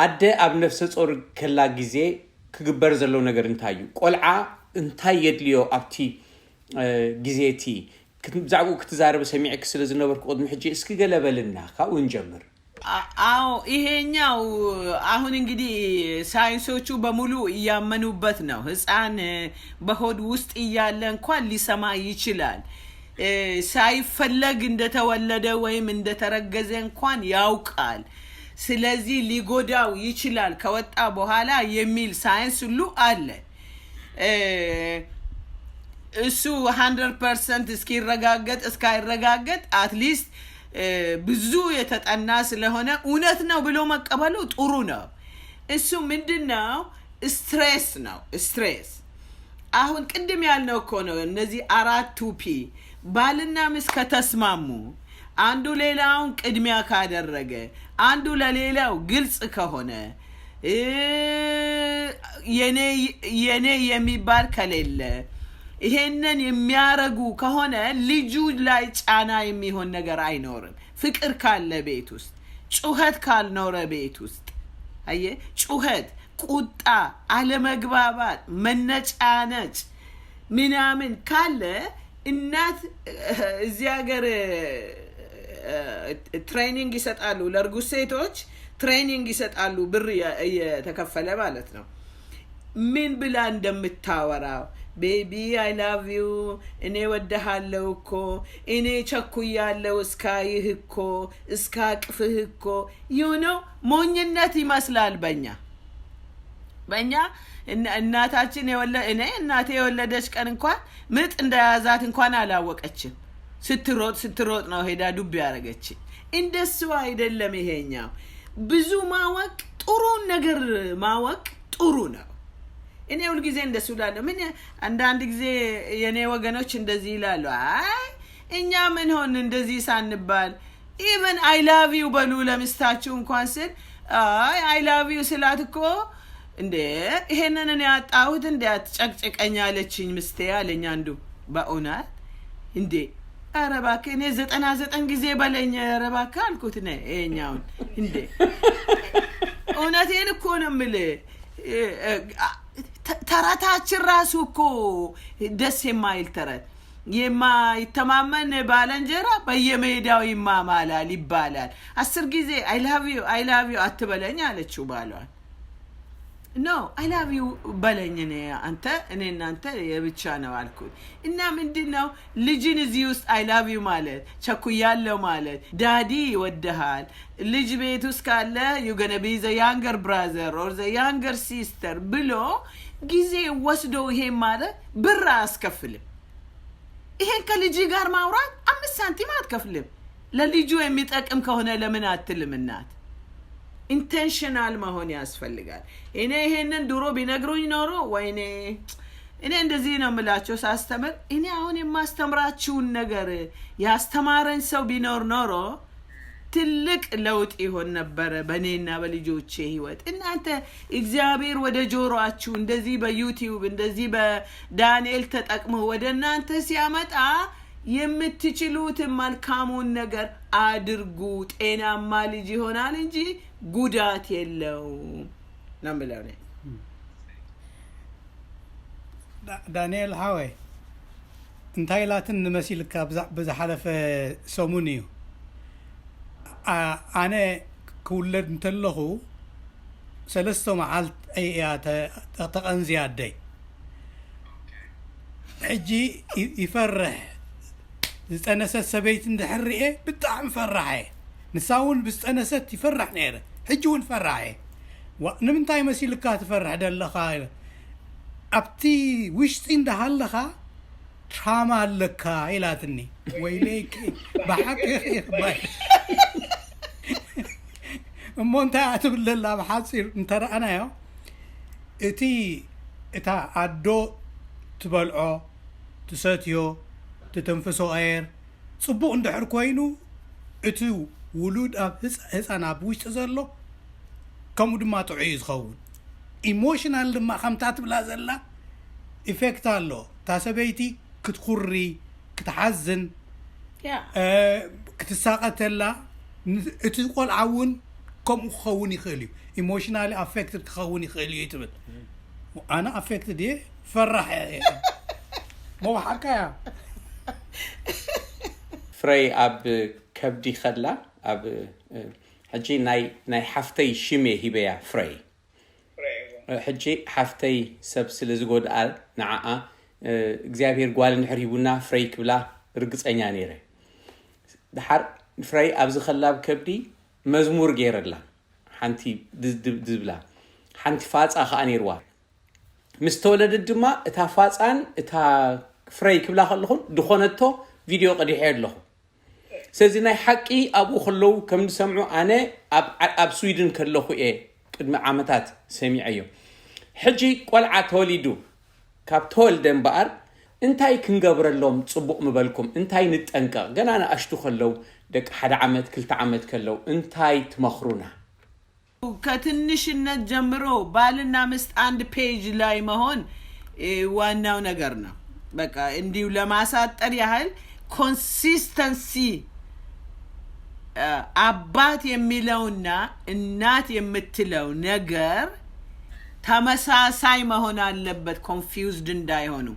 أدى أب نفس صور كلا جزء كجبر زلوا نجار انتايو قلعة انتاي يدليو أبتي جزيتي كنت بزعقو كتزارب سميعك سلزنا بركض محجي اسكي قلبلنا ونجمر አዎ ይሄኛው አሁን እንግዲህ ሳይንሶቹ በሙሉ ያመኑበት ነው ህፃን በሆድ ውስጥ እያለ እንኳን ሊሰማ ይችላል ሳይፈለግ እንደተወለደ ወይም እንደተረገዘ እንኳን ያውቃል ስለዚህ ሊጎዳው ይችላል ከወጣ በኋላ የሚል ሳይንስ ሁሉ አለ እሱ 100% እስካይረጋገጥ አትሊስት ብዙ የተጠና ስለሆነ እውነት ነው ብሎ መቀበሉ ጥሩ ነው እሱ ምንድነው ስትሬስ አሁን ቅድም ያልነው እኮ ነው እነዚህ አራቱ ፒ ባልና ሚስት ከተስማሙ አንዱ ሌላውን ቅድሚያ ካደረገ አንዱ ለሌላው ግልጽ ከሆነ የኔ የሚባል ከሌለ ይሄንን የሚያረጉ ከሆነ ልጁ ላይ ጫና የሚሆን ነገር አይኖርም ፍቅር ካለ ቤት ውስጥ ጩኸት ካልኖረ ቤት ውስጥ አየ ጩኸት ቁጣ አለመግባባት መነጫነጭ ምናምን ካለ እናት እዚህ ሀገር ትሬኒንግ ይሰጣሉ ለርጉዝ ሴቶች ትሬኒንግ ይሰጣሉ ብር የተከፈለ ማለት ነው ምን ብላ እንደምታወራው baby I love you እኔ ወደሃለሁ እኮ እኔ ቸኩያለሁ እስካይህ እኮ እስካቅፍህ እኮ you know ሞኝነት ይመስላል በእኛ እናታችን እኔ እናቴ የወለደች ቀን እንኳን ምጥ እንደያዛት እንኳን አላወቀችም ስትሮጥ ነው ሄዳ ዱብ ያረገች እንደሱ አይደለም ይሄኛው ብዙ ማወቅ ጥሩ ነገር ማወቅ ጥሩ ነው እኔ ሁሉ ጊዜ እንደሱ ላለው ምን አንድ ጊዜ የኔ ወገኖች እንደዚህ ይላሉ አይ እኛ ምን ሆን እንደዚህ ሳንባል even I love you በሉ ለምስታችሁ እንኳን ስል አይ I love you ስላት እኮ እንዴ ይሄንን እኔ ያጣሁት እንዴ አትጨቅጨቀኛለችኝ ምስቴ አለኝ አንዱ በእውነት እንዴ አረባከ እኔ 99 ጊዜ በለኝ አረባከ አልኩት ነኝ እኛውን እንዴ እውነቴን እኮ ነው የምልህ ተራታችን ራሱ እኮ ደስ የማይል ተረት የማይተማመን ባለንጀራ በየሜዳው ይማማላል ይባላል 10 ጊዜ I love you አትበለኝ አለችው ባሏን no I love you በለኝ እኔ እናንተ የብቻ ነው አልኩት እና ምንድነው ልጅን እዚህ ውስጥ I love you ማለት ቸኩያለሁ ማለት ዳዲ ይወደሃል ልጅ ቤት ውስጥ ካለ you gonna be the younger brother or the younger sister ብሎ ጊዜ ወስዶ ይሄ ማለት ብር አስከፍልም ይሄን ከልጅ ጋር ማውራት 5 ሳንቲም አትከፍልም ለልጁ የሚጠቅም ከሆነ ለምን አትልም እናት ኢንቴንሽናል መሆን ያስፈልጋል እኔ ይሄንን ድሮ ቢነግሩኝ ኖሮ ወይኔ እኔ እንደዚህ ነው የምላቸው ሳስተምር እኔ አሁን የማስተምራችሁን ነገር ያስተማረኝ ሰው ቢኖር ኖሮ ትልቅ ለውጥ ይሆን ነበር በኔና በልጆቼ ህይወት እናንተ እግዚአብሔር ወደ ጆሮአችሁ እንደዚህ በዩቲዩብ እንደዚህ በዳንኤል ተጠቅመው ወደ እናንተ ሲያመጣ የምትችሉት መልካሙን ነገር አድርጉ ጤናማ ልጅ ይሆናል እንጂ ጉዳት የለው ነምለው ነኝ ዳንኤል ሃዌ እንታይላትን መስልካ በዛሐለፈ ሰሙኒዩ أنا كولد نتلخو سلسة معالت أي تقنزيادي حجي يفرح استأنست سبيت اندحرئه بتعم فرحه نساون باستأنست يفرح نيره حجون فرحه ونمنتاي مسيلكا تفرح دلخا أبتي وشتين دهالخا تراما لكا إلاتني ويليك بحق يخبار مونتا تقول لله بحصير انترى انا يا اتا عدو تبلعو تساتيو تتنفسو اير صبو اندحر كوينو اتو ولود اب هسانا بوش تزلو كم دما تعيز خون ايموشنال لما خمتات بلا زلا افكت الله تاسبيتي كتخري كتحزن كتساقت الله اتقول عون كم خوني خلي emotionally affected خوني خلي يتبل أنا affected دي فرح مو حكاية فري أب كبدي خلا أب حجي ناي حفتي شمي هبيا فري حجي حفتي سبسل زغود قال نعا እግዚአብሔር ጓል ንሕሪቡና ፍሬይ ክብላ ርግጸኛ ነይረ ድሓር ፍሬይ ኣብዚ خلاب ከብዲ መዝሙር ገይረላ ሓንቲ ድብላ ሓንቲ ፋጻ ኸኣ ነይርዋ ምስ ተወለደት ድማ እታ ፋጻን እታ ፍሬይ ክብላ ከለኹን ድኾነቶ ቪድዮ ቀዲሐ ኣለኹ ስለዚ ናይ ሓቂ ኣብኡ ከለው ከም ዝሰምዑ ኣነ ኣብ ስዊድን ከለኹ ቅድሚ ዓመታት ሰሚዐዮ ሕጂ ቆልዓ ተወሊዱ ካብ ተወልደን በኣር እንታይ ክንገብረሎም ጽቡቕ ምበልኩም እንታይ ንጠንቀቕ ገና ንኣሽቱ ከለው ደቂ 1 ዓመት 2 ዓመት ከለው እንታይ ትመኽሩና ከትንሽነት ጀምሮ ባልና ምስት አንድ ፔጅ ላይ መሆን ዋናው ነገር ነው በቃ እንዲው ለማሳጠር ያህል ኮንሲስተንሲ አባት የሚለውና እናት የምትለው ነገር ተመሳሳይ መሆን አለበት ኮንፊውዝድ እንዳይሆኑ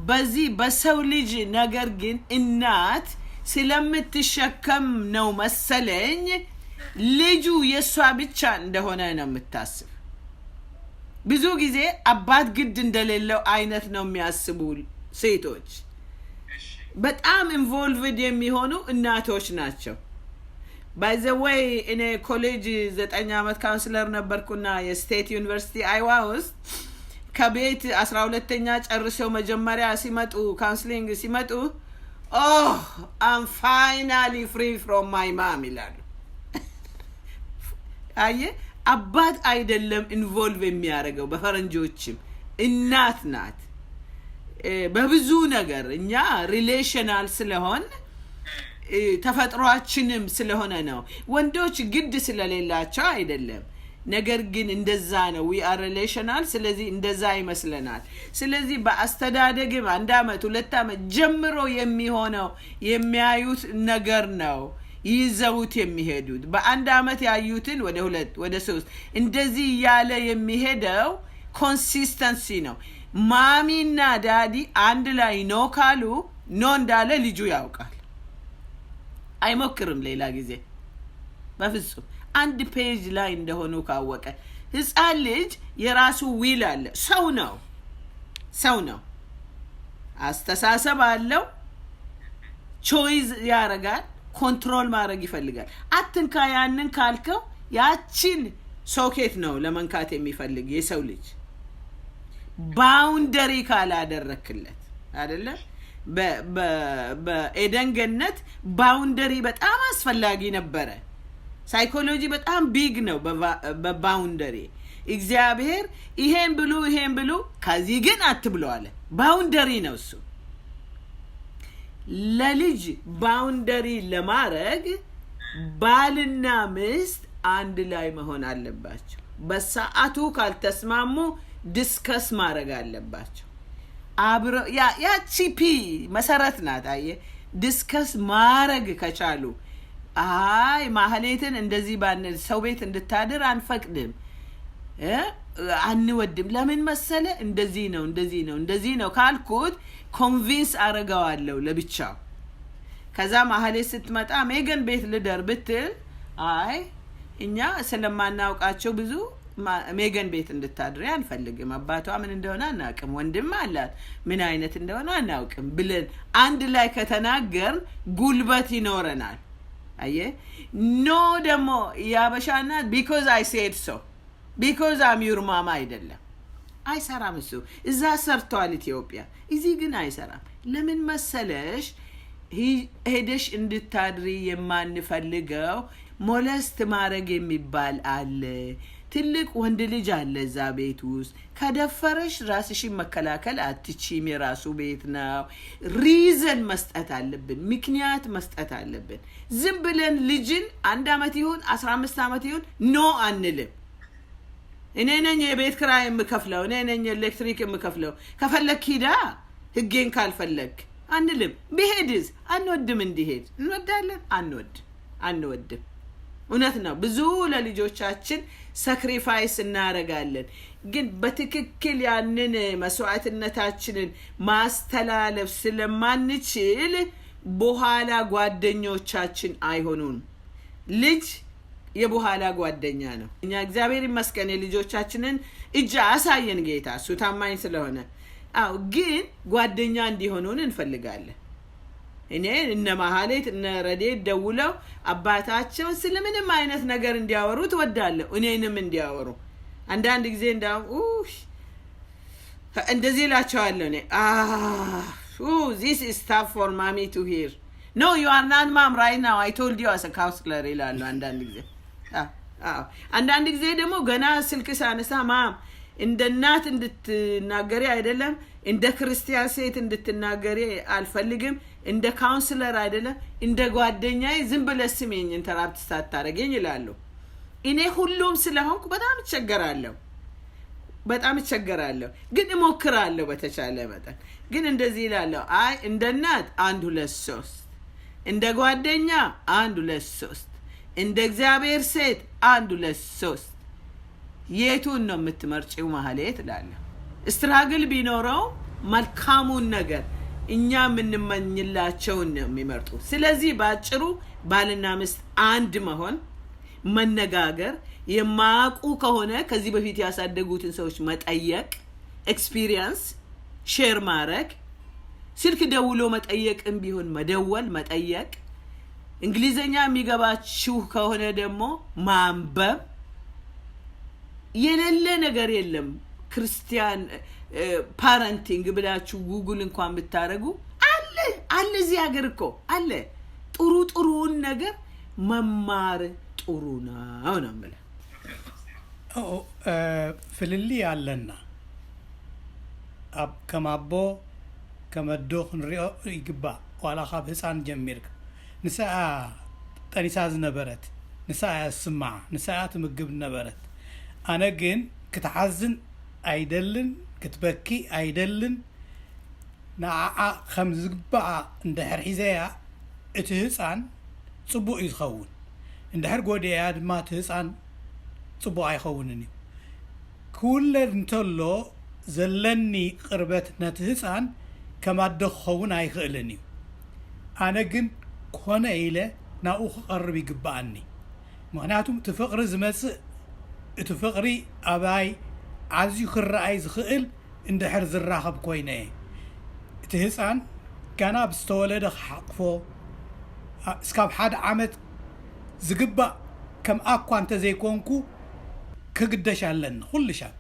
በዚህ በሰው ልጅ ነገር ግን እናት ስለምትሸከም ነው መሰለኝ ልጁ የሷ ብቻ እንደሆነ ነው የምታስብ ብዙ ጊዜ አባት ግድ እንደሌለው አይነት ነው የሚያስቡ ሴቶች በጣም ኢንቮልቭድ የሚሆኑ እናቶች ናቸው By the way, in a college, that I am a counselor ነበርኩና የስቴት ዩኒቨርሲቲ አይዋ ውስጥ ከቤት 12ኛ ጨርሰው መጀመሪያ ሲመጡ ካውንስሊንግ ሲመጡ I'm finally free from my mom ይላሉ አየ አባት አይደለም ኢንቮልቭ የሚያደርገው በፈረንጆችም እናት ናት በብዙ ነገር እኛ ሪሌሽናል ስለሆን ተፈጥሯችንም ስለሆነ ነው ወንዶች ግድ ስለሌላቸው አይደለም ነገር ግን እንደዛ ነው we are relational ስለዚህ እንደዛ ይመስለናል ስለዚህ በአስተዳደግም 1 አመት 2 አመት ጀምሮ የሚሆነው የሚያዩት ነገር ነው ይዘውት የሚሄዱት በአንድ አመት ያዩትን ወደ 2 ወደ 3 እንደዚህ ያለ የሚሄደው ኮንሲስተንሲ ነው ማሚና ዳዲ አንድ ላይ ነው ካሉ ነው እንዳለ ልጁ ያውቃል አይሞክርም ሌላ ጊዜ በፍጹም አንድ ፔጅ ላይ እንደሆኑ ካወቀ ህፃን ልጅ የራሱ ዊል አለ ሰው ነው አስተሳሰብ አለው ቾይዝ ያረጋል ኮንትሮል ማድረግ ይፈልጋል አትንካ ያንን ካልከው ያቺን ሶኬት ነው ለመንካት የሚፈልግ የሰው ልጅ ባውንደሪ ካላደረክለት አይደለ በኤደን ገነት ባውንደሪ በጣም አስፈላጊ ነበር ሳይኮሎጂ በጣም ቢግ ነው በባውንደሪ እግዚአብሔር ይሄን ብሉ ከዚህ ግን አትብሉ አለ ባውንደሪ ነው እሱ ለልጅ ባውንደሪ ለማድረግ ባልና ምስት አንድ ላይ መሆን አለባቸው በሰዓቱ ካልተስማሙ ዲስከስ ማድረግ አለባቸው አብሮ ያ ቺፒ መሰረት ናት አየ ዲስከስ ማድረግ ከቻሉ አይ ማህሌትን እንደዚህ ባን ሰው ቤት እንድታድር አንፈቅድም አንወድም ለምን መሰለ እንደዚህ ነው ካልኩት ኮንቪንስ አረጋዋለሁ ለብቻው ከዛ ማህሌት ስትመጣ ሜገን ቤት ልደር ብትል አይ እኛ ስለማናውቃቸው ብዙ ሜገን ቤት እንድታድር አንፈልግም አባቷ ምን እንደሆነ አናውቅም ወንድም አላት ምን አይነት እንደሆነ አናውቅም ብለን አንድ ላይ ከተናገር ጉልበት ይኖረናል አየ ኖ ደሞ ያበሻና because I said so because I'm your mama አይደለም አይሰራም እሱ እዛ ሰርቷል ኢትዮጵያ እዚህ ግን አይሰራም ለምን መሰለሽ ሄደሽ እንድታድሪ የማንፈልገው ሞለስት ማድረግ የሚባል አለ ትልቅ ወንድ ልጅ አለ እዛ ቤት ውስጥ ከደፈረሽ ራስሽን መከላከል አትችይም የራሱ ቤት ነው ሪዝን መስጠት አለብን ምክንያት መስጠት አለብን ዝም ብለን ልጅን 1 አመት ይሁን 15 አመት ይሁን ኖ አንልም እኔ ነኝ የቤት ክራይ የምከፍለው እኔ ነኝ ኤሌክትሪክ የምከፍለው ከፈለክ ሂዳ ህጌን ካልፈለክ አንልም ቢሄድስ አንወድም እንዲሄድ እንወዳለን አንወድም እውነት ነው ብዙ ለልጆቻችን ሳክሪፋይስ እናረጋለን ግን በትክክል ያንን መስዋዕትነታችንን ማስተላለፍ ስለማንችል በኋላ ጓደኞቻችን አይሆኑን ልጅ የበኋላ ጓደኛ ነው እኛ እግዚአብሔር ይመስገን ልጆቻችንን እጅ አሳየን ጌታ እሱ ታማኝ ስለሆነ አው ግን ጓደኛ እንዲሆኑን እንፈልጋለን እኔ እነ ማህሌት እነ ረዴት ደውለው አባታቸው ስለምንም አይነት ነገር እንዲያወሩ ተወዳለሁ እኔንም እንዲያወሩ አንዳንድ ጊዜ እንደዚህ ላቸዋለሁ እኔ this is tough for mommy to hear no you are not mom right now I told you as a counselor ይላሉ አንዳንድ ጊዜ ደግሞ ገና ስልክ ሳነሳ ማም እንደ እናት እንድትናገሪ አይደለም እንደ ክርስቲያን ሴት እንድትናገሪ አልፈልግም እንደ ካውንስለር አይደለም እንደ ጓደኛዬ ዝም ብለሽ ስሜኝ ኢንተራፕት ሳታረገኝ ይላሉ እኔ ሁሉም ስለሆንኩ በጣም እቸገራለሁ ግን እሞክራለሁ በተቻለ መጠን ግን እንደዚህ ይላልው አይ እንደ እናት 1 2 3 እንደ ጓደኛ 1 2 3 እንደ እግዚአብሔር ሴት 1 2 3 የቱን ነው የምትመርጪው ማህሌት እላለሁ ስትራግል ቢኖረው መልካሙን ነገር እኛ ምንመኝላቸው ነው የሚመርጡ ስለዚህ ባጭሩ ባልና ሚስት አንድ መሆን መነጋገር የማቁ ከሆነ ከዚህ በፊት ያሳደጉትን ሰዎች መጠየቅ ኤክስፒሪየንስ ሼር ማድረግ ስልክ ደውሎ መጠየቅም ቢሆን መደወል መጠየቅ እንግሊዘኛ የሚገባችሁ ከሆነ ደግሞ ማንበብ የሌለ ነገር የለም ክርስቲያን ፓረንቲንግ ብላችሁ ጉግል እንኳን ብታረጉ አለ እዚህ ሀገር እኮ አለ ጥሩን ነገር መማር ጥሩ ነው ማለት ፍልሊ ያለና ከማቦ ከመዶኽ ንሪኦ ይግባ ዋላ ካብ ህፃን ጀሚርክ ንሳኣ ጠኒሳ ዝነበረት ንሳኣ ስማዕ ንሳኣ ትምግብ ነበረት ኣነ ግን ክትሓዝን አይደልን ክትበኪ አይደልን ናዓ ከም ዝግባኣ እንድሕር ሒዘያ እቲ ህፃን ጽቡቕ ይኸውን እንድሕር ጎዲያ ድማ እቲ ህፃን ጽቡቕ ኣይኸውንን እዩ ክውለድ እንተሎ ዘለኒ ቅርበት ነቲ ህፃን ከማዶ ክኸውን ኣይኽእልን እዩ ኣነ ግን ኮነ ኢለ ናብኡ ክቐርብ ይግባኣኒ ምክንያቱም እቲ ፍቕሪ ዝመፅእ እቲ ፍቕሪ ኣባይ عزيو خرأي زخيل عند حرز الراخب كوينة تهزان كان بستولد حقفو سكاب حد عمد زقبا كم أقوى أنت زي كونكو كقدش علن كل شيء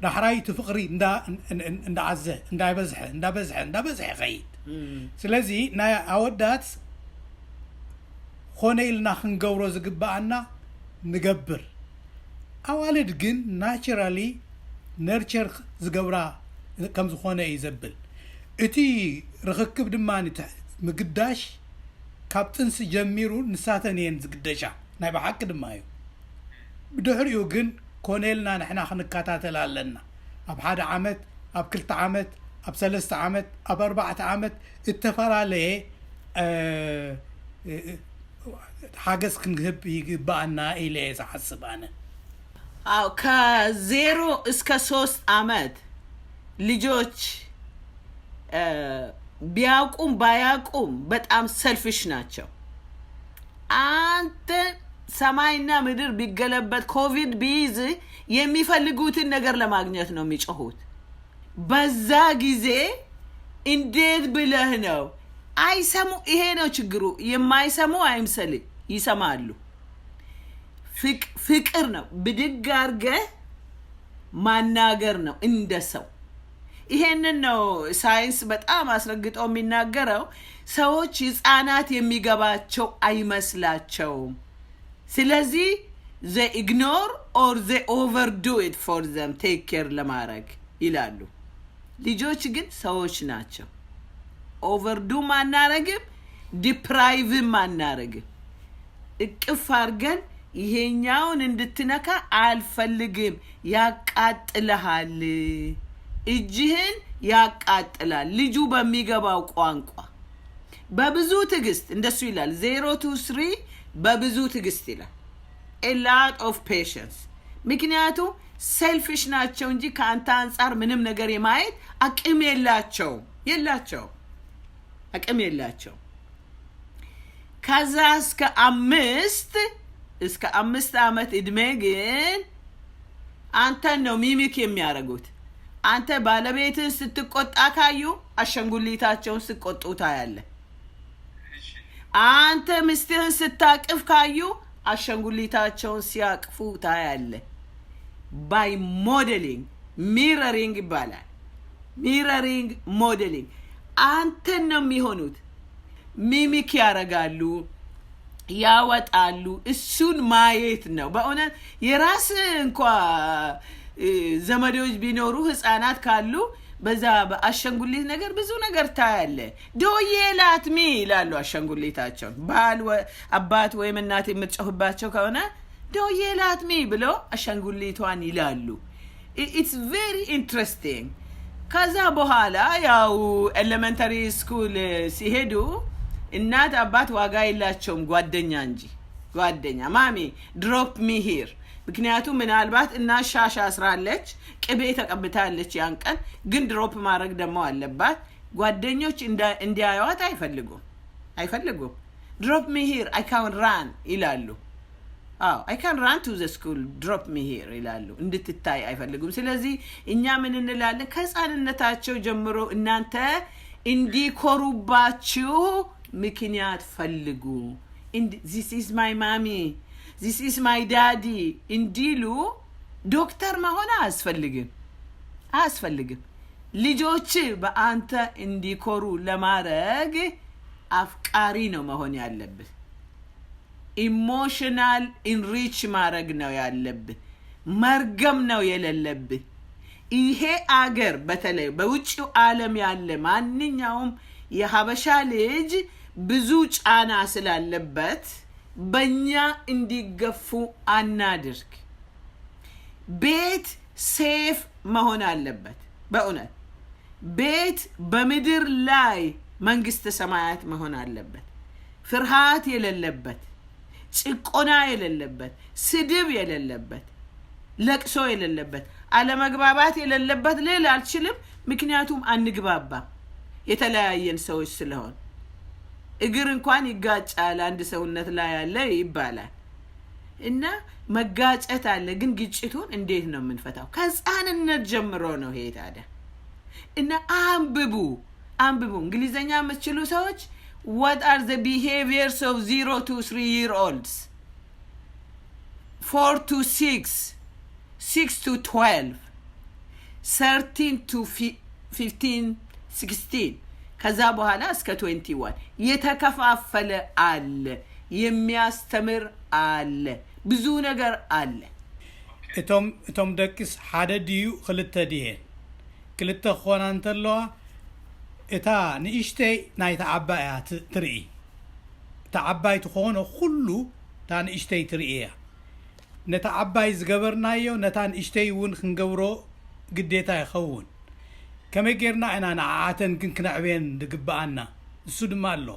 راح راي تفقري ندا عزة ندا بزح غيد سلازي نا أودات خوني لنا خنقورو زقبا عنا نقبر أولد جن naturally nurture زقبرا كم زخونة يزبل إتي رخكب دماني مقداش كابتن سجميرو نساتنين زقداشا نايبا حق دمايو بدحريو جن كونيلنا نحنا خنكاتات لنا أب حد عمت أب كلت عمت أب 3 عمت أب 4 عمت اتفرا ليه حاجز كنهب يبقى إليه حسب أنا አው ከ0 እስከ 3 አመት ልጆች ቢያቁም ባያቁም በጣም ሰልፊሽ ናቸው አንተ ሰማይና ምድር ቢገለበት ኮቪድ ቢይዝ የሚፈልጉትን ነገር ለማግኘት ነው የሚጮሁት በዛ ጊዜ እንዴት ብለህ ነው አይሰሙ ይሄ ነው ችግሩ የማይሰሙ አይምሰል ይሰማሉ ፍቅር ነው ብድግ አርገ ማናገር ነው እንደሰው ይሄንን ነው ሳይንስ በጣም አስረግጦ የሚናገረው ሰዎች ህፃናት የሚገባቸው አይመስላቸው ስለዚህ they ignore or they overdo it for them take care ለማድረግ ይላሉ ልጆች ግን ሰዎች ናቸው overdo ማናረግም deprive ማናረግም እቅፍ አርገን ይሄኛውን እንድትነካ አልፈልግም ያቃጥልሃል እጅህን ያቃጥላል ልጁ በሚገባው ቋንቋ በብዙ ትግስት እንደሱ ይላል 0 to 3 በብዙ ትግስት ይላል a lot of patience ምክንያቱም selfish ናቸው እንጂ ካንተ አንፃር ምንም ነገር የማየት አቅም የላቸው ከዛ እስከ 5 ዓመት እድሜ ግን አንተ ነው ሚሚክ የሚያረጉት አንተ ባለቤትህ ስትቆጣ ካዩ አሸንጉሊታቸውን ስትቆጡታ ያለ አንተ ምስትህን ስታቅፍ ካዩ አሸንጉሊታቸውን ሲያቅፉ ታያለ by modeling mirroring ይባላል mirroring modeling አንተ ነው የሚሆኑት ሚሚክ ያረጋሉ ያወጣሉ እሱን ማየት ነው በእውነት የራስ እንኳን ዘመዶች ቢኖሩ ህፃናት ካሉ በዛ በአሸንጉሊት ነገር ብዙ ነገር ታያለ ዶየላትሚ ይላሉ አሸንጉሊታቸው ባል አባት ወይም እናት የምትጮህባቸው ከሆነ ዶየላትሚ ብሎ አሸንጉሊቷን ይላሉ it's very interesting ከዛ በኋላ ያው elementary school ሲሄዱ እናት አባት ዋጋ የላቸውም ጓደኛ ማሚ drop me here ምክንያቱም ምናልባት እና ሻሻ አስራለች ቅቤ ተቀብታለች ያን ቀን ግን ድሮፕ ማድረግ ደሞ አለባት ጓደኞች እንዲያዩዋት አይፈልጉም drop me here I can run ይላሉ I can run to the school drop me here ይላሉ እንድትታይ አይፈልጉም ስለዚህ እኛ ምን እንላለን ከጻንነታቸው ጀምሮ እናንተ እንዲኮሩባችሁ ምክንያት ፈልጉ this is my mommy this is my daddy እንዲሉ ዶክተር መሆን አያስፈልግም ልጆች በአንተ እንዲኮሩ ለማድረግ አፍቃሪ ነው መሆን ያለብህ ኢሞሽናል ኢንሪች ማድረግ ነው ያለብህ መርገም ነው የሌለብህ ይሄ አገር በተለይ በውጭው ዓለም ያለ ማንኛውም የሀበሻ ልጅ ብዙ ጫና ስላለበት በእኛ እንዲገፉ አናድርግ ቤት ሴፍ መሆን አለበት በእውነት ቤት በምድር ላይ መንግስት ሰማያት መሆን አለበት ፍርሃት የሌለበት ጭቆና የሌለበት ስድብ የሌለበት ለቅሶ የሌለበት አለመግባባት የሌለበት ሌላ አልችልም ምክንያቱም አንግባባ የተለያየን ሰዎች ስለሆን እግር እንኳን ይጋጫል አንድ ሰውነት ላይ ያለ ይባላል እና መጋጨት አለ ግን ግጭቱን እንዴት ነው የምንፈታው ከጻንነት ጀምሮ ነው ይሄ ታዲያ እና አንብቡ እንግሊዘኛ የምትችሉ ሰዎች what are the behaviors of 0 to 3 year olds 4 to 6 6 to 12 13 to 15 16 ከዛ በኋላ እስከ 21 የተከፋፈለ አለ የሚያስተምር አለ ብዙ ነገር አለ እቶም ደቅስ ሓደ ድዩ ክልተ ድየን ክልተ ኾናን ተለዋ እታ ንእሽተይ ናይታ ዓባያ ትርኢ እታ ዓባይ ትኾነ ኩሉ ታ ንእሽተይ ትርእያ ነታ ዓባይ ዝገበርናዮ ነታ ንእሽተይ እውን ክንገብሮ ግዴታ ይኸውን ከመይ ጌርና ኢና ንዓዓተን ግን ክነዕብየን ዝግባአና እሱ ድማ ኣሎ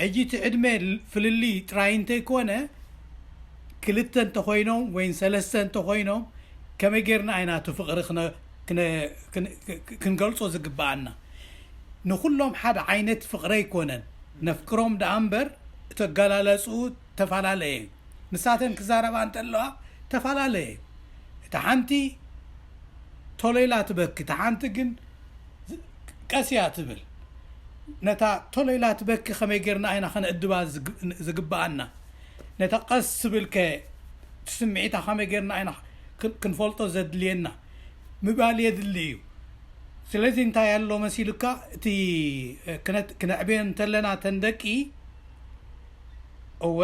ሕጂ እቲ ዕድመ ፍልሊ ጥራይ እንተይኮነ ክልተ እንተኾይኖም ወይን ሰለስተ እንተኾይኖም ከመይ ጌርና ኢና እቲ ፍቕሪ ክንገልጾ ዝግባአና ንኩሎም ሓደ ዓይነት ፍቕሪ ኣይኮነን ነፍቅሮም ዳ እምበር እተገላለጹ ተፈላለየ ንሳተን ክዛረባ እንተለዋ ተፈላለየ እታ ሓንቲ ቶሌላ ትበኪ እታ ሓንቲ ግን ቀስያ ትብል ነታ ቶሌላ ትበኪ ከመይ ጌርና ኢና ክነእድባ ዝግባአና ነታ ቀስ ትብልከ ትስምዒታ ከመይ ጌርና ኢና ክንፈልጦ ዘድልየና ምባል የድሊ እዩ ስለዚ እንታይ ያሎ መሲልካ እቲ ክነዕብየን እንተለና ተንደቂ እወ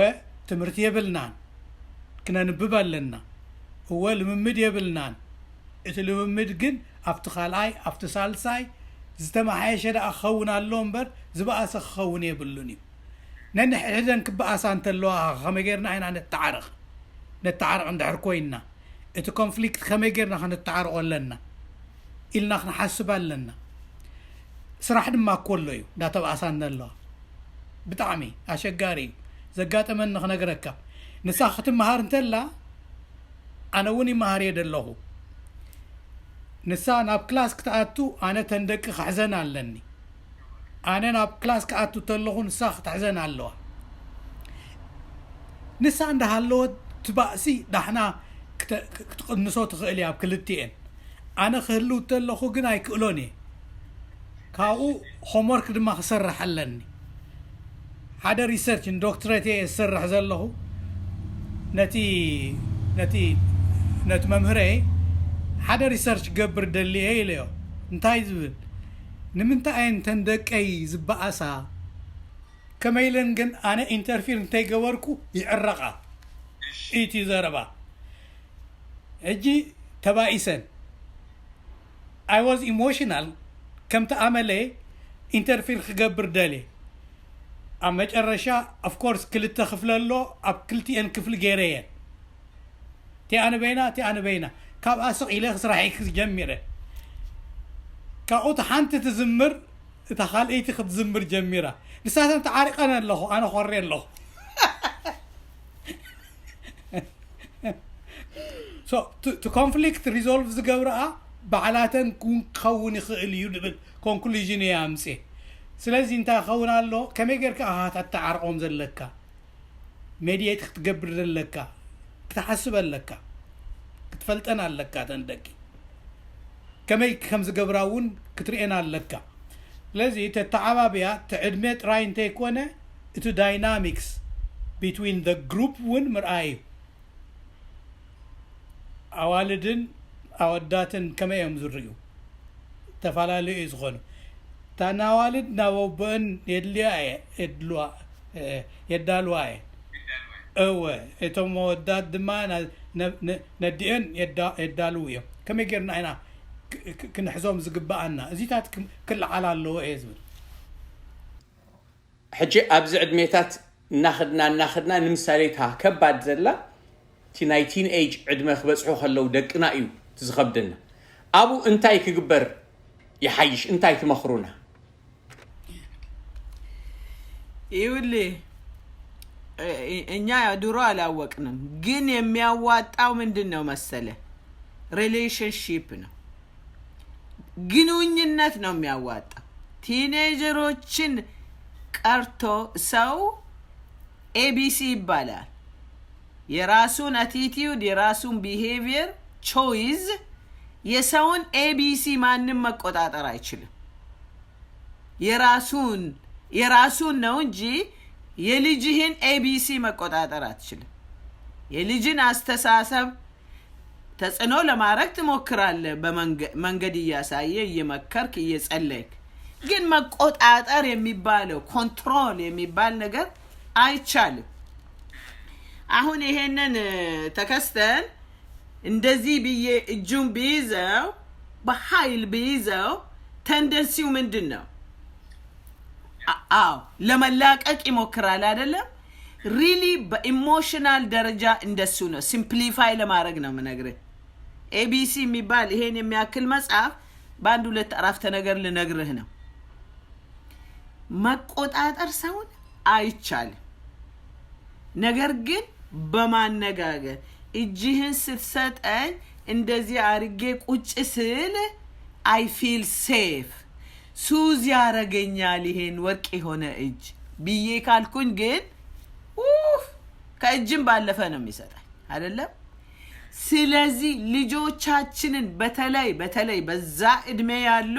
ትምህርቲ የብልናን ክነንብብ ኣለና እወ ልምምድ የብልናን እቲ ልምምድ ግን ኣብቲ ካልኣይ ኣብቲ ሳልሳይ ዝተማሓየሸ ደኣ ክኸውን ኣሎ እምበር ዝበኣሰ ክኸውን የብሉን እዩ ነንሕድን ክበኣሳ እንተለዋ ከመይ ጌርና ኢና ነተዓርቕ እንድሕር ኮይንና እቲ ኮንፍሊክት ከመይ ጌርና ክንተዓርቆ ኣለና ኢልና ክንሓስብ ኣለና ስራሕ ድማ ኮሎ እዩ እንዳተበኣሳ እንለዋ ብጣዕሚ ኣሸጋሪ እዩ ዘጋጠመኒ ክነግረካ ንሳ ክትመሃር እንተላ ኣነ እውን ይመሃር የደለኹ ንሳ ናብ ክላስ ክትኣቱ ኣነ ተንደቂ ክሕዘን ኣለኒ ኣነ ናብ ክላስ ክኣቱ ተለኹ ንሳ ክትሕዘን ኣለዋ ንሳ እንዳሃለወት ትባእሲ ዳሕና ክትቅንሶ ትኽእል ኣብ ክልቲአን ኣነ ክህልው ተለኹ ግን ኣይክእሎን እየ ካብኡ ሆምወርክ ድማ ክሰርሕ ኣለኒ ሓደ ሪሰርች ዶክትሬት እየ ዝሰርሕ ዘለኹ ነቲ መምህረ ሓደ ሪሰርች ገብር ደልየ ኢለዮ እንታይ ዝብል ንምንታይ ተንደቀይ ዝበኣሳ ከመይለን ግን ኣነ ኢንተርፊር እንተይገበርኩ ይዕረቃ ኢቲ ዘረባ እጂ ተባኢሰን I was emotional كم تأمله interfere خجبر دالي أما جرشة of course كل تخفل له أب كلتي أن كفل جيرية تي أنا بينا كاب أسق إلى خسر هيك جميرة كأوت حنت تزمر تخال إيه تخد زمر جميرة لسه أنت عارق أنا خورين له so to conflict resolve الجورة بعلاتن كون خون يخيل يدبل conclusion يا أمسي سلازي انت خون الله كم يجرك هتتعرقون زلكا mediate تجبر زلكا تحسب لك تفلتنا لك تندكي كم زجبراون كترينا لك لازم تتعب بيا تعدمت راين تكونه to dynamics between the group ون مرأي أوالدن أوداتن كما يمزريو تفعلوا يزغون تناولد نوبن يدلوا أو إتم ودات دمان ندين يدلوا كم يجرنا هنا كنحزوم زقبانا زيتات كل على اللو إزبل حجي أبزعد ميتات ناخدنا نمساليتها كباد زلا تي 19 age عندما خبصحو خلو دقنا ايو تزخبدنا ابو انتاي كجبر يحيش انتاي تمخرونا يولي እኛ ድሮ አላወቅንም ግን የሚያዋጣው ምንድነው መሰለ ሪሌሽንሺፕ ነው ግንኙነት ነው የሚያዋጣው ቲኔጀሮችን ቀርቶ ሰው ኤቢሲ ይባላል የራሱን አቲቲዩድ የራሱን ቢሄቪየር ቾይስ የሰውን ኤቢሲ ማንንም መቆጣጠር አይችልም የራሱን ነው እንጂ የልጅህን ኤቢሲ መቆጣጠር አትችልም የልጅን አስተሳሰብ ተጽኖ ለማድረግ ትሞክራለህ በመንገድ ያሳየ እየመከርክ እየጸለይክ ግን መቆጣጠር የሚባለው ኮንትሮል የሚባል ነገር አይቻልም አሁን ይሄንን ተከስተን እንደዚህ ብዬ እጁን ቢይዘው በኃይል ቢይዘው ቴንደንሲው ምንድነው አው ለመላቀቅ ይሞክራል አይደለም ሪሊ በኢሞሽናል ደረጃ እንደሱ ነው ሲምፕሊፋይ ለማድረግ ነው ምነግርህ ኤቢሲ የሚባል ይሄን የሚያክል መጽሐፍ በአንድ ሁለት አረፍተ ነገር ልነግርህ ነው መቆጣጠር ሰውን አይቻልም ነገር ግን በማነጋገር እጅህን ስትሰጠኝ እንደዚህ አርጌ ቁጭ ስል I feel safe ሱዝ ያረገኛል ይሄን ወርቅ የሆነ እጅ ብዬ ካልኩኝ ግን ከእጅም ባለፈ ነው የሚሰጣኝ አይደለም ስለዚህ ልጆቻችንን በተለይ በዛ እድሜ ያሉ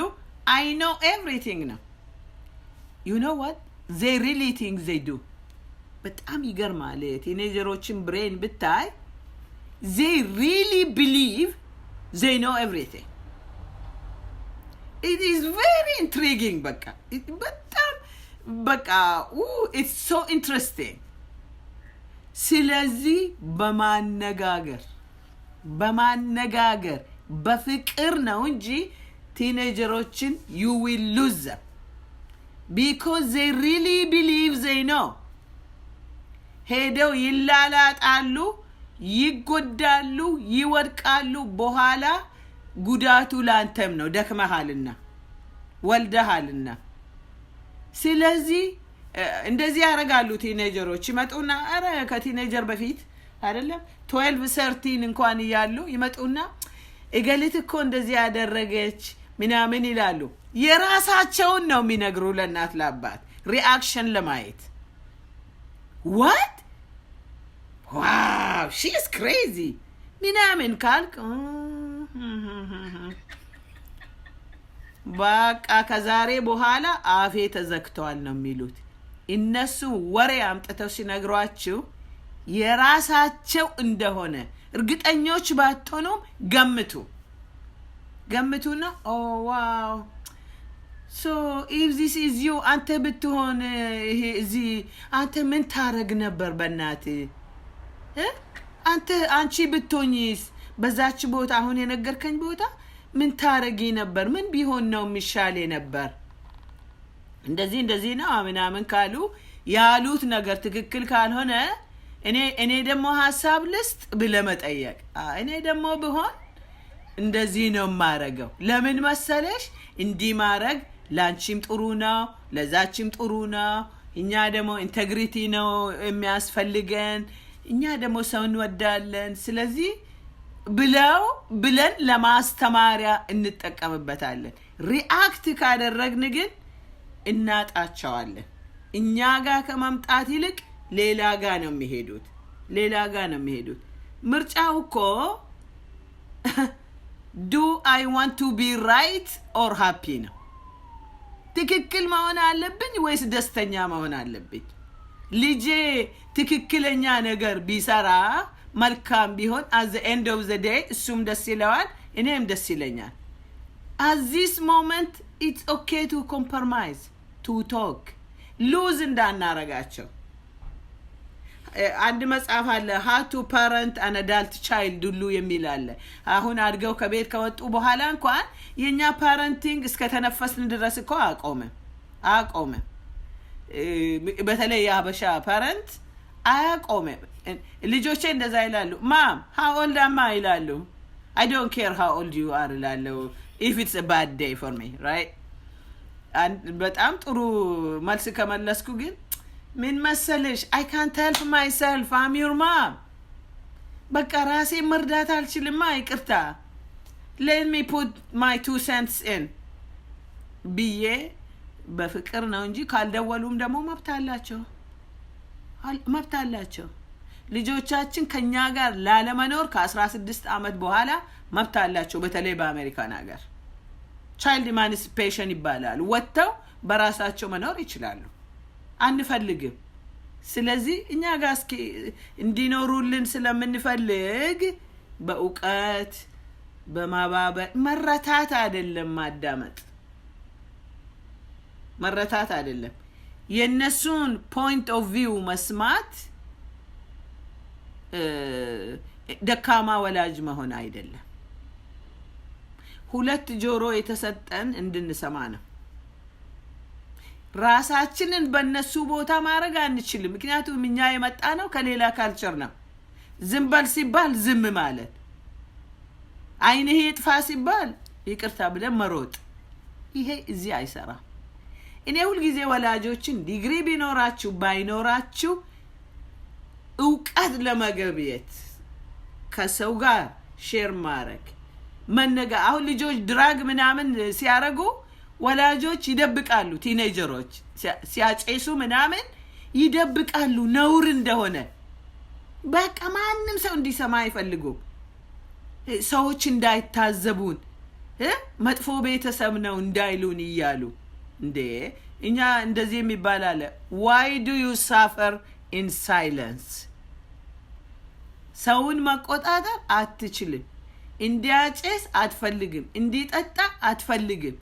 I know everything now you know what they really think they do በጣም ይገርማል ቲኔጀሮችን ብሬን ብታይ they really believe they know everything it is very intriguing በቃ it's so interesting ስለዚህ በማነጋገር በፍቅር ነው እንጂ ቲኔጀሮችን you will lose them because they really believe they know ሄደው ይላላጣሉ ይጎዳሉ ይወድቃሉ በኋላ ጉዳቱ ላንተም ነው ደክመሃልና ወልደሃልና ስለዚህ እንደዚህ ያደርጋሉ ቲኔጀሮች ይመጡና አረ ከቲኔጀር በፊት አይደለም 12 13 እንኳን ይያሉ ይመጡና እገሊት እኮ እንደዚህ ያደረገች ምናምን ይላሉ የራሳቸውን ነው የሚነግሩ ለእናት ለአባት ሪአክሽን ለማየት what wow she is crazy ምናምን ካልክ በቃ ከዛሬ በኋላ አፌ ተዘግቷል ነው የሚሉት እነሱ ወሬ አምጥተው ሲነግሯችሁ የራሳቸው እንደሆነ እርግጠኞች ባትሆኑም ገምቱና oh wow so if this is you አንተ ብትሆን ይሄ እዚህ አንተ ምን ታረግ ነበር በእናት አንቺ ብትሆኝስ በዛች ቦታ አሁን የነገርከኝ ቦታ ምን ታረጊ ነበር ምን ቢሆን ነው የሚሻለ ነበር እንደዚህ ነው ምናምን ካሉ ያሉት ነገር ትክክል ካልሆነ እኔ ደግሞ ሐሳብ ልስጥ ብለመጠየቅ እኔ ደግሞ ብሆን እንደዚህ ነው ማረገው ለምን መሰለሽ እንዲ ማረግ ላንቺም ጥሩ ነው ለዛችም ጥሩ ነው እኛ ደግሞ ኢንቴግሪቲ ነው የሚያስፈልገን እኛ ደግሞ ሰው እንወዳለን ስለዚህ ብለን ለማስተማሪያ እንጠቀምበታለን ሪአክት ካደረግን ግን እናጣቸዋለን እኛ ጋር ከመምጣት ይልቅ ሌላ ጋር ነው የሚሄዱት ምርጫው እኮ do I want to be right or happy ነው ትክክል መሆን አለብኝ ወይስ ደስተኛ መሆን አለብኝ ልጄ ትክክለኛ ነገር ቢሰራ መልካም ቢሆን at the end of the day እሱም ደስ ይለዋል እኔም ደስ ይለኛል at this moment it's okay to compromise to talk lose እንዳናረጋቸው አንድ መጽሐፍ አለ how to parent an adult child ሁሉ የሚል አለ አሁን አድገው ከቤት ከወጡ በኋላ እንኳን የኛ parenting እስከ ተነፈስን ድረስ እኮ አቆመ በተለይ ያበሻ parent አቆመ ልጆቼ እንደዛ ይላሉ mom how old am I ይላሉ I don't care how old you are ይላሉ if it's a bad day for me right በጣም ጥሩ መልስ ከመለስኩ ግን ምን መሰለሽ I can't help myself I'm your mom በቃ ራሴ መርዳት አልችልም ይቅርታ let me put my 2 cents in ብዬ በፍቅር ነው እንጂ ካልደወሉም ደግሞ መብት አላቸው ልጆቻችን ከኛ ጋር ላለመኖር ከ16 አመት በኋላ መብት አላቸው በተለይ በአሜሪካን ሀገር child emancipation ይባላል ወጥተው በራሳቸው መኖር ይችላሉ አንፈልግም ስለዚህ እኛ ጋር እስኪ እንዲኖሩልን ስለምንፈልግ በእውቀት በማባበል መረታት አይደለም የነሱን point of view መስማት ደካማ ወላጅ መሆን አይደለም ሁለት ጆሮ የተሰጠን እንድንሰማ ነው ራሳችንን በእነሱ ቦታ ማድረግ አንችልም ምክንያቱም እኛ የመጣ ነው ከሌላ ካልቸር ነው ዝም በል ሲባል ዝም ማለት አይንህ ይጥፋ ሲባል ይቅርታ ብለን መሮጥ ይሄ እዚህ አይሰራም እኔ ሁሉ ጊዜ ወላጆችን ዲግሪ ቢኖራችሁ ባይኖራችሁ እውቀት ለመገብየት ከሰው ጋር ሼር ማድረግ አሁን ልጆች ድራግ ምናምን ሲያረጉ ወላጆች ይደብቃሉ ቲኔጀሮች ሲያጨሱ ምናምን ይደብቃሉ ነውር እንደሆነ በቃ ማንንም ሰው እንዲሰማ አይፈልጉ ሰዎች እንዳይታዘቡን መጥፎ ቤተሰብ ነው እንዳይሉን ይያሉ እንዴ እኛ እንደዚህ የሚባል አለ why do you suffer in silence ሰውን መቆጣጠር አትችልም እንዲያጨስ አትፈልግም እንዲጠጣ አትፈልግም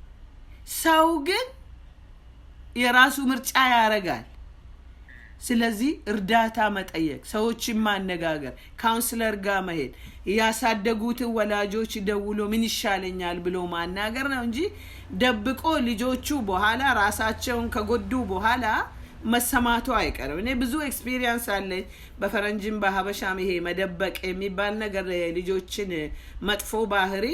ሰው ግን የራሱ ምርጫ ያረጋል ስለዚህ እርዳታ መጠየቅ ሰዎችን ማነጋገር ካውንስለር ጋር መሄድ ያሳደጉት ወላጆች ደውሎ ምን ይሻለኛል ብሎ ማናገር ነው እንጂ ደብቆ ልጆቹ በኋላ ራሳቸውን ከጎዱ በኋላ መሰማቱ አይቀርም እኔ ብዙ ኤክስፒሪየንስ አለ በፈረንጅም በሐበሻም ይሄ መደበቅ የሚባል ነገር ልጆችን መጥፎ ባህሪ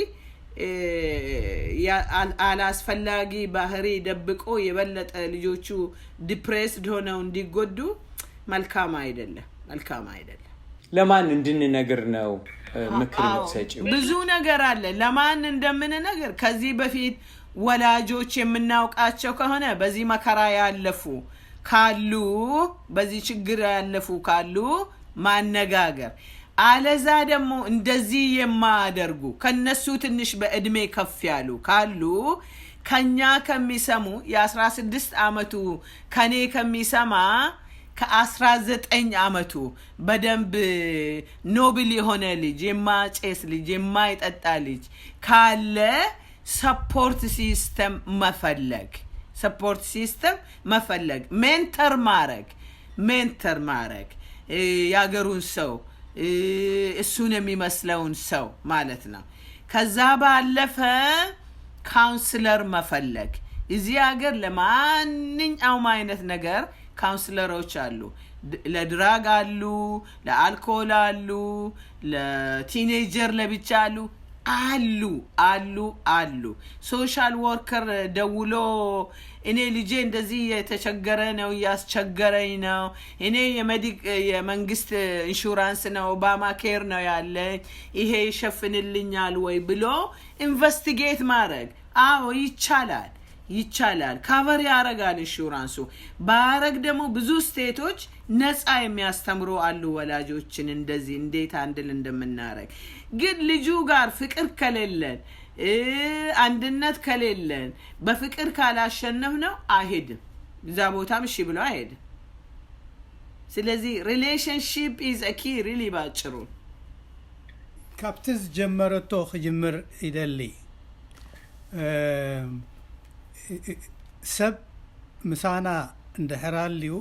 አላስፈላጊ ባህሪ ደብቆ የበለጠ ልጆቹ ዲፕሬስድ ሆነው እንዲጎዱ መልካም አይደለም። ለማን እንድንነግር ነው ምክር የምትሰጪው? ብዙ ነገር አለ ለማን እንደምንነግር። ከዚህ በፊት ወላጆች የምናውቃቸው ከሆነ በዚህ መከራ ያለፉ ካሉ በዚህ ችግር ያለፉ ካሉ ማነጋገር፣ አለዛ ደግሞ እንደዚህ የማያደርጉ ከነሱ ትንሽ በእድሜ ከፍ ያሉ ካሉ ከኛ ከሚሰሙ የ16 ዓመቱ ከኔ ከሚሰማ ከ19 ዓመቱ በደንብ ኖብል የሆነ ልጅ የማጨስ ልጅ የማይጠጣ ልጅ ካለ ሰፖርት ሲስተም መፈለግ ሜንተር ማረግ ያገሩን ሰው እሱን የሚመስለውን ሰው ማለት ነው። ከዛ ባለፈ ካውንስለር መፈለግ። እዚህ ሀገር ለማንኛውም አይነት ነገር ካውንስለሮች አሉ። ለድራግ አሉ፣ ለአልኮል አሉ፣ ለቲኔጀር ለብቻ አሉ። ሶሻል ወርከር ደውሎ እኔ ልጄ እንደዚህ የተቸገረ ነው ያስቸገረኝ ነው፣ እኔ የመንግስት ኢንሹራንስ ነው ኦባማ ኬር ነው ያለኝ ይሄ ይሸፍንልኛል ወይ ብሎ ኢንቨስቲጌት ማድረግ። አዎ ይቻላል። ካቨር ያረጋል ኢንሹራንሱ። ባረግ ደግሞ ብዙ ስቴቶች ነፃ የሚያስተምሩ አሉ ወላጆችን እንደዚህ እንዴት አንድል እንደምናረግ። ግን ልጁ ጋር ፍቅር ከሌለን አንድነት ከሌለን በፍቅር ካላሸነፍ ነው አይሄድም። እዛ ቦታም እሺ ብሎ አይሄድም። ስለዚህ ሪሌሽንሺፕ ኢዝ አ ኪ ሪሊ ባጭሩ ካፕትዝ ጀመረቶ خجمر ይደሊ ሰብ ምሳና እንደህራልዩ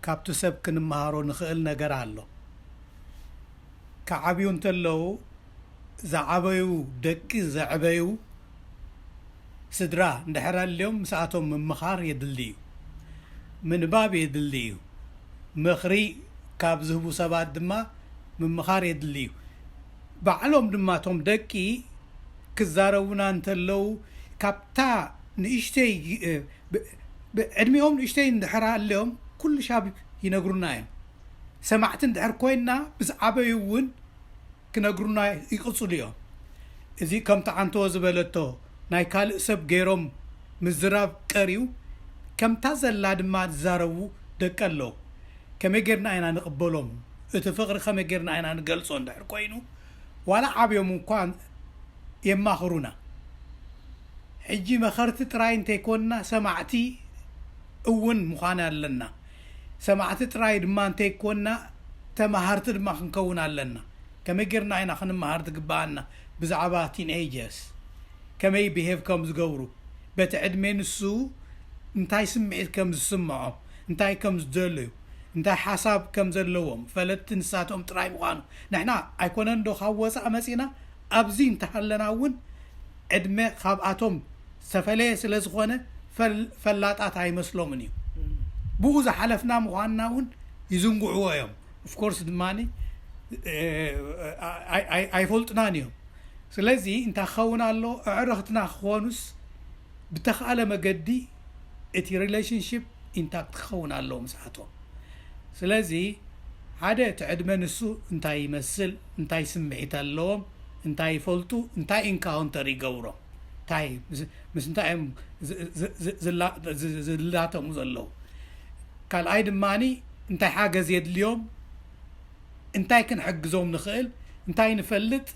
ካብቱ ሰብ ክንማሃሮ ንኽእል ነገር አሎ። ከዓብዩ እንተለው ዘዓበዩ ደቂ ዘዕበዩ ስድራ እንደህራልዮም ምሳቶም ምምኻር የድልዩ ምንባብ የድልዩ ምኽሪ ካብ ዝህቡ ሰባት ድማ ምምኻር የድልዩ ባዕሎም ድማቶም ደቂ ክዛረቡና እንተለው ካብታ ንእሽተይ ዕድሜኦም ንእሽተይ እንድሕራልዮም ኩሉ ሻብ ይነግሩና እዮም። ሰማዕቲ እንድሕር ኮይና ብዝዓበዩ እውን ክነግሩና ይቕፅሉ እዮም። እዚ ከምቲ ዓንተዎ ዝበለቶ ናይ ካልእ ሰብ ገይሮም ምዝራብ ቀሪዩ ከምታ ዘላ ድማ ዝዛረቡ ደቂ ኣለዉ። ከመይ ጌርና ኢና ንቕበሎም? እቲ ፍቕሪ ከመይ ጌርና ኢና ንገልጾ እንድሕር ኮይኑ ዋላ ዓብዮም እንኳን የማኽሩና። ሕጂ መኸርቲ ጥራይ እንተይኮንና ሰማዕቲ እውን ምዃን ኣለና። ሰማዕቲ ጥራይ ድማ እንተይኮንና ተማሃርቲ ድማ ክንከውን ኣለና። ከመይ ጌርና ኢና ክንመሃር ትግባአና ብዛዕባ ቲንኤጀርስ ከመይ ቢሄቭ ከም ዝገብሩ በቲ ዕድሜ ንሱ እንታይ ስምዒት ከም ዝስምዖም እንታይ ከም ዝደልዩ እንታይ ሓሳብ ከም ዘለዎም ፈለጥቲ ንሳቶም ጥራይ ምዃኑ ንሕና ኣይኮነን ዶ ካብ ወፃእ መፂና ኣብዚ እንተሃለና እውን ዕድሜ ካብኣቶም ዝተፈለየ ስለ ዝኾነ ፈላጣት ኣይመስሎምን እዩ። ብኡ ዝሓለፍና ምዃንና እውን ይዝንጉዕዎ እዮም። ኦፍኮርስ ድማኒ ኣይፈልጡናን እዮም። ስለዚ እንታይ ክኸውን ኣሎ ኣዕርኽትና ክኾኑስ ብተኻእለ መገዲ እቲ ሪሌሽንሽፕ ኢንታክት ክኸውን ኣለዎ ምስሓቶም። ስለዚ ሓደ እቲ ዕድመ ንሱ እንታይ ይመስል እንታይ ስምዒት ኣለዎም እንታይ ይፈልጡ እንታይ ኢንካውንተር ይገብሮም እንታይ ምስ እንታይ እዮም ዝላተሙ ዘለዉ። ካልኣይ ድማኒ እንታይ ሓገዝ የድልዮም እንታይ ክንሕግዞም ንኽእል እንታይ ንፈልጥ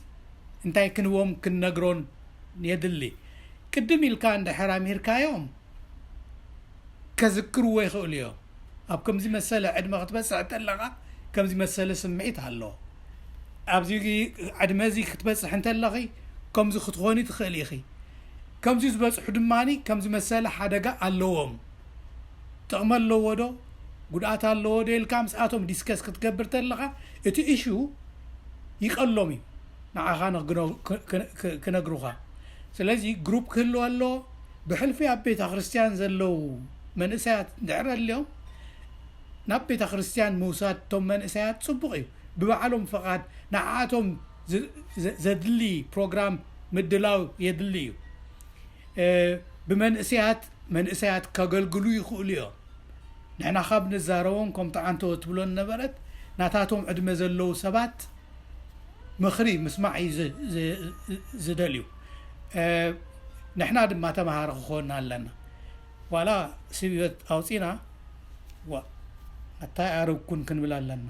እንታይ ክንዎም ክንነግሮን የድሊ። ቅድም ኢልካ እንድሕር ኣምሂርካዮም ከዝክርዎ ይኽእሉ እዮም። ኣብ ከምዚ መሰለ ዕድመ ክትበፅሕ እንተለኻ ከምዚ መሰለ ስምዒት ኣለዎ። ኣብዚ ዕድመ እዚ ክትበፅሕ እንተለኺ ከምዚ ክትኾኒ ትኽእል ኢኺ። ከምዚ ዝበፅሑ ድማኒ ከምዚ መሰለ ሓደጋ ኣለዎም። ጥቕሚ ኣለዎ ዶ ጉድኣት ኣለዎ ዶ ኢልካ ምስኣቶም ዲስከስ ክትገብር ተለኻ እቲ ኢሹ ይቐሎም እዩ ንዓኻ ክነግሩኻ። ስለዚ ግሩፕ ክህልዎ ኣለዎ። ብሕልፊ ኣብ ቤተ ክርስቲያን ዘለው መንእሰያት እንድሕር ኣልዮም ናብ ቤተ ክርስቲያን ምውሳድ እቶም መንእሰያት ፅቡቕ እዩ። ብባዕሎም ፈቓድ ንዓቶም ዘድሊ ፕሮግራም ምድላው የድልዩ መንእሰያት ከገልግሉ ይኽእሉ እዮም ንሕና ካብ ንዛረቦም ከምቲ አንተ ትብሎን ነበረት ናታቶም ዕድመ ዘለው ሰባት ምኽሪ ምስማዕ ዝደልዩ ንሕና ድማ ተማሃሮ ክኾንና ኣለና ዋላ ስብዮት ኣውፂና እንታይ ኣረብኩን ክንብል ኣለና